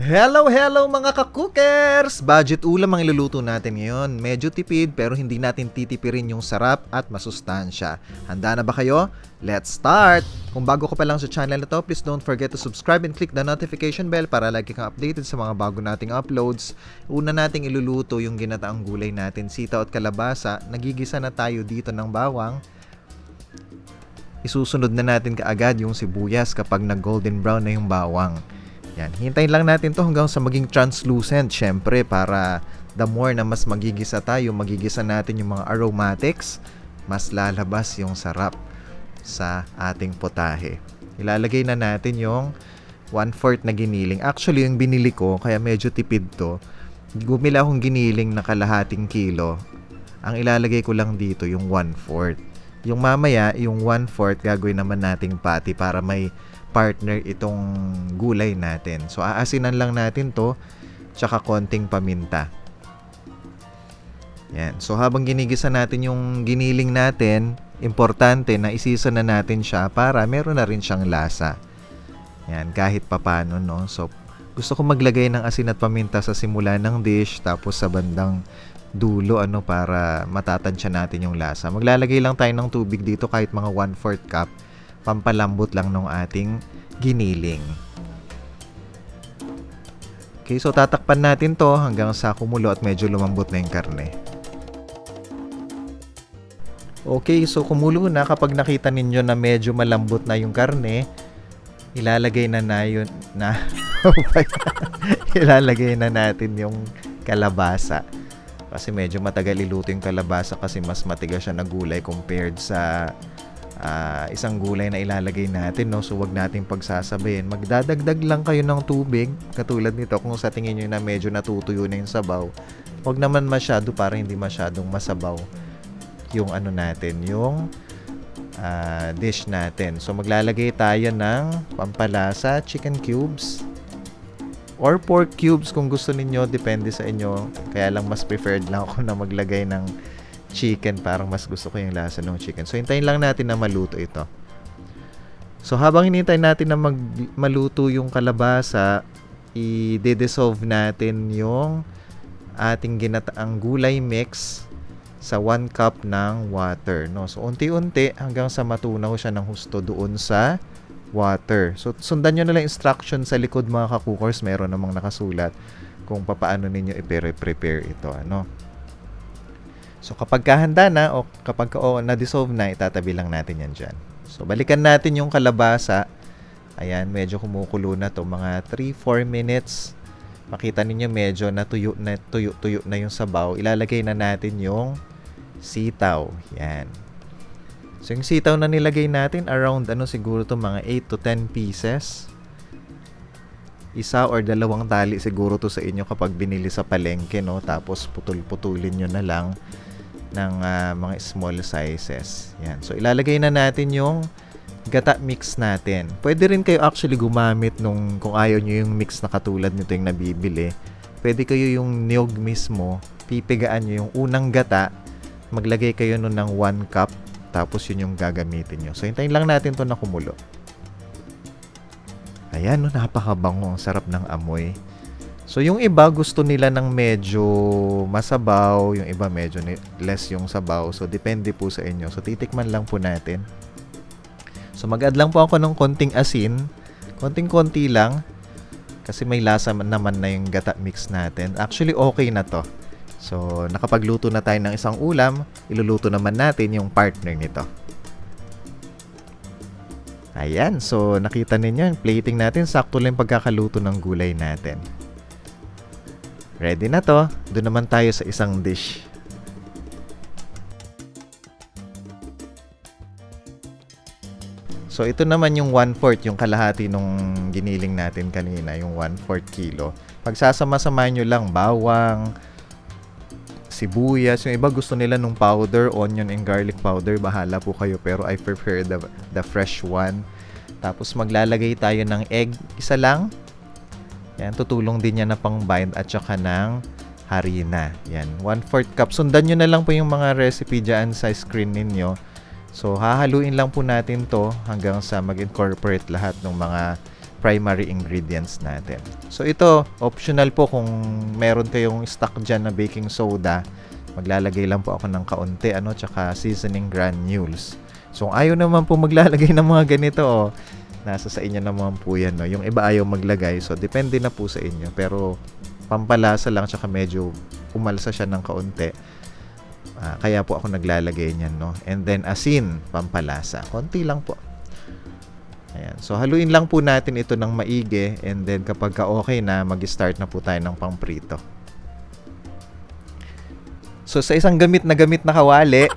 Hello, hello mga ka-cookers! Budget ulam ang iluluto natin ngayon. Medyo tipid pero hindi natin titipirin yung sarap at masustansya. Handa na ba kayo? Let's start! Kung bago ka pa lang sa channel na to, please don't forget to subscribe and click the notification bell para lagi kang updated sa mga bago nating uploads. Una nating iluluto yung ginataang gulay natin, sitaw at kalabasa. Nagigisa na tayo dito ng bawang. Isusunod na natin kaagad yung sibuyas kapag nag-golden brown na yung bawang. Yan, hintayin lang natin to hanggang sa maging translucent, syempre, para the more na mas magigisa tayo, magigisa natin yung mga aromatics, mas lalabas yung sarap sa ating potahe. Ilalagay na natin yung 1/4 na giniling. Actually, yung binili ko, kaya medyo tipid to, bumili akong giniling na kalahating kilo. Ang ilalagay ko lang dito yung 1/4. Yung mamaya, yung 1/4 gagawin naman nating patty para may partner itong gulay natin. So, aasinan lang natin to, tsaka konting paminta. Yan. So, habang ginigisa natin yung giniling natin, importante na isisa na natin siya para meron na rin siyang lasa. Yan, kahit papano, no? So, gusto ko maglagay ng asin at paminta sa simula ng dish, tapos sa bandang dulo, para matatansya natin yung lasa. Maglalagay lang tayo ng tubig dito kahit mga 1/4 cup, pampalambot lang ng ating giniling. Okay, so tatakpan natin to hanggang sa kumulo at medyo lumambot na yung karne. Okay, so kumulo na. Kapag nakita ninyo na medyo malambot na yung karne, ilalagay na yun na ilalagay na natin yung kalabasa. Kasi medyo matagal iluto yung kalabasa kasi mas matigas siya na gulay compared sa isang gulay na ilalagay natin, no? So, wag nating pagsasabayin. Magdadagdag lang kayo ng tubig, katulad nito, kung sa tingin nyo na medyo natutuyo na yung sabaw. Wag naman masyado para hindi masyadong masabaw yung natin, yung dish natin. So, maglalagay tayo ng pampalasa, chicken cubes, or pork cubes kung gusto ninyo, depende sa inyo. Kaya lang mas preferred lang ako na maglagay ng chicken, parang mas gusto ko yung lasa ng chicken. So, hintayin lang natin na maluto ito. So, habang hinintay natin na maluto yung kalabasa, i-dissolve natin yung ating ginataang gulay mix sa 1 cup ng water, no? So, unti-unti hanggang sa matunaw siya ng husto doon sa water. So, sundan nyo na lang instruction sa likod, mga ka-cookers. Meron namang nakasulat kung paano ninyo i-prepare ito, So, kapag kahanda na o kapag na-dissolve na, itatabi lang natin yan dyan. So, balikan natin yung kalabasa. Ayan, medyo kumukulo na to, mga 3-4 minutes. Makita ninyo medyo tuyo na yung sabaw. Ilalagay na natin yung sitaw. Yan. So, yung sitaw na nilagay natin, around siguro to mga 8 to 10 pieces. Isa or dalawang tali siguro to sa inyo kapag binili sa palengke, no? Tapos putulin nyo na lang ng mga small sizes. Yan. So, ilalagay na natin yung gata mix natin. Pwede rin kayo actually gumamit kung ayaw nyo yung mix na katulad nito yung nabibili. Pwede kayo yung niyog mismo, pipigaan nyo yung unang gata, maglagay kayo nun ng 1 cup, tapos yun yung gagamitin nyo. So, hintayin lang natin to na kumulo. Ayan, napakabango. Ang sarap ng amoy. So, yung iba gusto nila ng medyo masabaw, yung iba medyo less yung sabaw. So, depende po sa inyo. So, titikman lang po natin. So, mag-add lang po ako ng konting asin. Konting-konti lang. Kasi may lasa naman na yung gata mix natin. Actually, okay na to. So, nakapagluto na tayo ng isang ulam. Iluluto naman natin yung partner nito. Ayan. So, nakita ninyo yung plating natin. Sakto lang yung pagkakaluto ng gulay natin. Ready na to. Doon naman tayo sa isang dish. So, ito naman yung 1/4, yung kalahati nung giniling natin kanina, yung 1/4 kilo. Pagsasama-samahin nyo lang, bawang, sibuyas. Yung iba gusto nila nung powder, onion and garlic powder. Bahala po kayo, pero I prefer the fresh one. Tapos, maglalagay tayo ng egg. Isa lang. Yan, tutulong din yan na pang-bind at saka ng harina. Yan, 1/4 cup. Sundan nyo na lang po yung mga recipe dyan sa screen ninyo. So, hahaluin lang po natin to hanggang sa mag-incorporate lahat ng mga primary ingredients natin. So ito, optional po kung meron kayong stock dyan na baking soda, maglalagay lang po ako ng kaunti, tsaka seasoning granules. So ayaw naman po maglalagay ng mga ganito, nasa sa inyo naman po yan, no? Yung iba ayaw maglagay, so depende na po sa inyo. Pero pampalasa lang, tsaka medyo umalsa siya ng kaunti. Kaya po ako naglalagay niyan, no? And then asin, pampalasa. Konti lang po. Ayan. So haluin lang po natin ito ng maigi, and then kapag okay na, mag-start na po tayo ng pangprito. So sa isang gamit na kawali,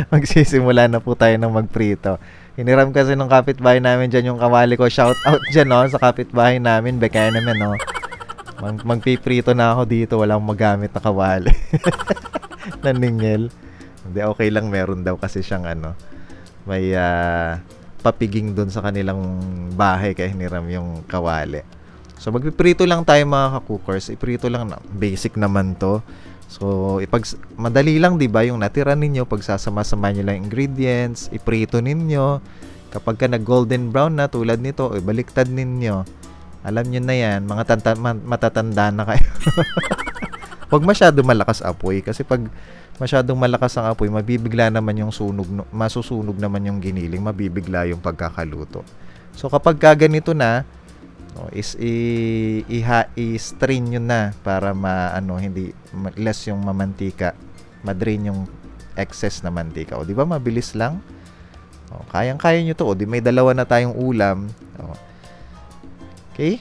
magsisimula na po tayo ng magprito. Hiniram kasi ng kapitbahay namin dyan yung kawali ko. Shout out dyan, no, sa kapitbahay namin. Bekaya naman, no. Magpiprito na ako dito. Walang magamit na kawali. Naningil. Hindi, okay lang. Meron daw kasi siyang may papiging dun sa kanilang bahay kaya hiniram yung kawali. So, magpiprito lang tayo mga ka-cookers. Iprito lang. Basic naman to. So, madali lang, 'di ba? Yung natira ninyo, pagsasama-sama niyo lang ingredients, iprito ninyo. Kapag ka nag-golden brown na tulad nito, baliktad ninyo. Alam niyo na 'yan, mga matatanda na kayo. Huwag masyado malakas apoy kasi pag masyadong malakas ang apoy, mabibigla naman yung sunog, masusunog naman yung giniling, mabibigla yung pagkakaluto. So, kapag ganito na, i-strain nyo na para hindi less yung mamantika, ma-drain yung excess na mantika. O, di ba mabilis lang? Kayang-kaya nyo to. O, di may dalawa na tayong ulam. Okay?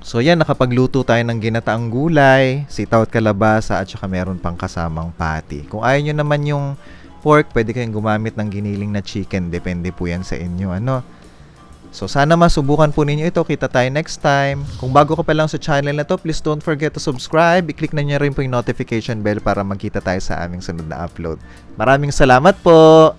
So, yan, nakapagluto tayo ng ginataang gulay, sitaw at kalabasa, at saka meron pang kasamang patty. Kung ayaw nyo naman yung pork, pwede kayong gumamit ng giniling na chicken. Depende po yan sa inyo. So, sana masubukan po ninyo ito. Kita tayo next time. Kung bago ka pa lang sa channel na to, please don't forget to subscribe. I-click na nyo rin po yung notification bell para magkita tayo sa aming sunod na upload. Maraming salamat po!